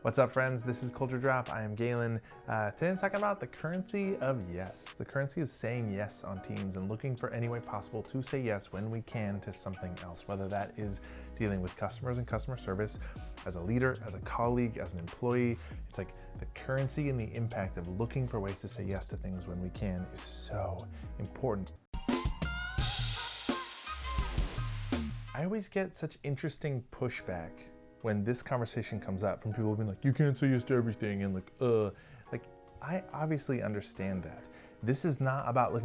What's up, friends? This is Culture Drop. I am Galen. Today I'm talking about the currency of yes. The currency of saying yes on teams and looking for any way possible to say yes when we can to something else, whether that is dealing with customers and customer service, as a leader, as a colleague, as an employee. It's like the currency and the impact of looking for ways to say yes to things when we can is so important. I always get such interesting pushback when this conversation comes up from people being like, you can't say yes to everything, and I obviously understand that. This is not about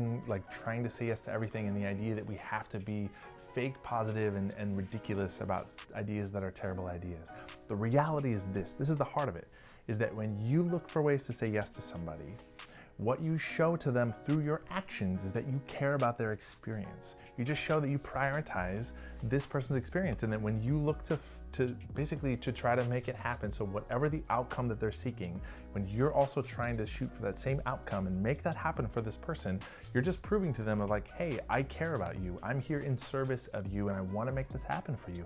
trying to say yes to everything and the idea that we have to be fake positive and ridiculous about ideas that are terrible ideas. The reality is this is the heart of it, is that when you look for ways to say yes to somebody, what you show to them through your actions is that you care about their experience. You just show that you prioritize this person's experience, and that when you look to basically try to make it happen, so whatever the outcome that they're seeking, when you're also trying to shoot for that same outcome and make that happen for this person, you're just proving to them of like, hey, I care about you. I'm here in service of you, and I want to make this happen for you.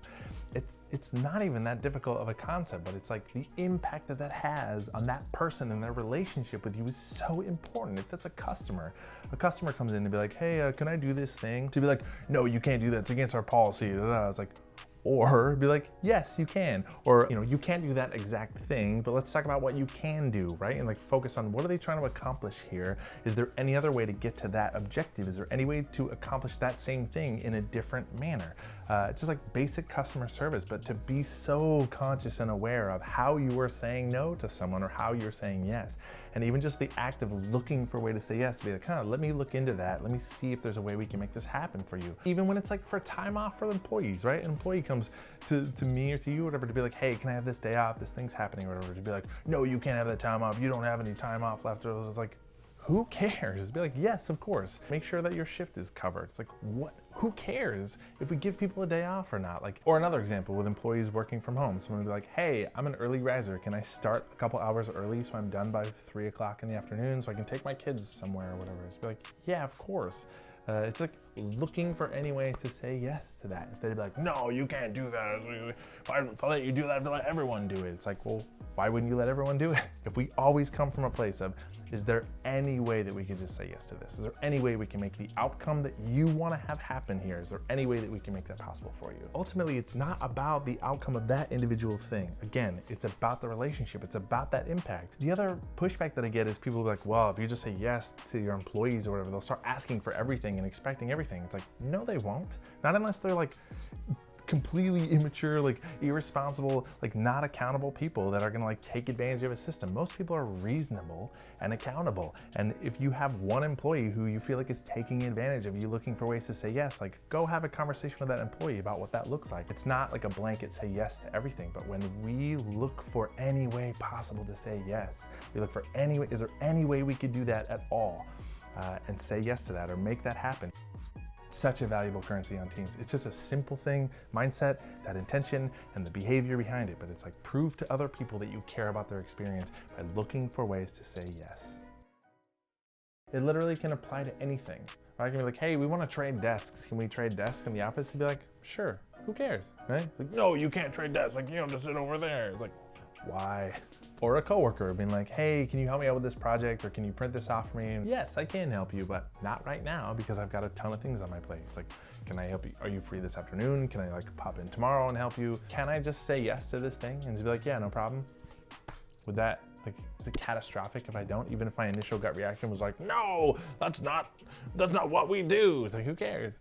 It's not even that difficult of a concept, but it's like the impact that that has on that person and their relationship with you is so important. If that's a customer comes in and be like, hey, can I do this thing? To be like, no, you can't do that. It's against our policy. It's like, or be like, yes, you can. Or, you can't do that exact thing, but let's talk about what you can do, right? And focus on what are they trying to accomplish here? Is there any other way to get to that objective? Is there any way to accomplish that same thing in a different manner? It's just like basic customer service, but to be so conscious and aware of how you are saying no to someone or how you're saying yes. And even just the act of looking for a way to say yes, to be like, let me look into that. Let me see if there's a way we can make this happen for you. Even when it's like for time off for the employees, right? An employee comes to me or to you or whatever to be like, hey, can I have this day off? This thing's happening or whatever. To be like, no, you can't have that time off. You don't have any time off left. Or it's like, who cares? Be like, yes, of course. Make sure that your shift is covered. It's like, what? Who cares if we give people a day off or not? Or another example with employees working from home. Someone would be like, hey, I'm an early riser. Can I start a couple hours early so I'm done by 3 o'clock in the afternoon so I can take my kids somewhere or whatever? It's be like, yeah, of course. It's like looking for any way to say yes to that instead of like, no, you can't do that. If I let you do that, I have to let everyone do it. It's like, well, why wouldn't you let everyone do it? If we always come from a place of, is there any way that we can just say yes to this? Is there any way we can make the outcome that you want to have happen here? Is there any way that we can make that possible for you? Ultimately, it's not about the outcome of that individual thing. Again, it's about the relationship. It's about that impact. The other pushback that I get is people will be like, well, if you just say yes to your employees or whatever, they'll start asking for everything and expecting everything. It's like, no, they won't. Not unless they're like completely immature, irresponsible, not accountable people that are gonna take advantage of a system. Most people are reasonable and accountable. And if you have one employee who you feel like is taking advantage of you looking for ways to say yes, go have a conversation with that employee about what that looks like. It's not like a blanket say yes to everything, but when we look for any way possible to say yes, we look for any way, is there any way we could do that at all? And say yes to that or make that happen. Such a valuable currency on teams. It's just a simple thing, mindset, that intention, and the behavior behind it. But it's like prove to other people that you care about their experience by looking for ways to say yes. It literally can apply to anything. Right? I can be like, hey, we want to trade desks. Can we trade desks in the office? You'd be like, sure, who cares? Right? Like, no, you can't trade desks. You have to sit over there. It's like, why? Or a coworker being like, hey, can you help me out with this project, or can you print this off for me? And yes, I can help you, but not right now because I've got a ton of things on my plate. It's like, can I help you? Are you free this afternoon? Can I pop in tomorrow and help you? Can I just say yes to this thing and just be like, yeah, no problem? Would that, is it catastrophic if I don't? Even if my initial gut reaction was like, no, that's not what we do. It's like, who cares?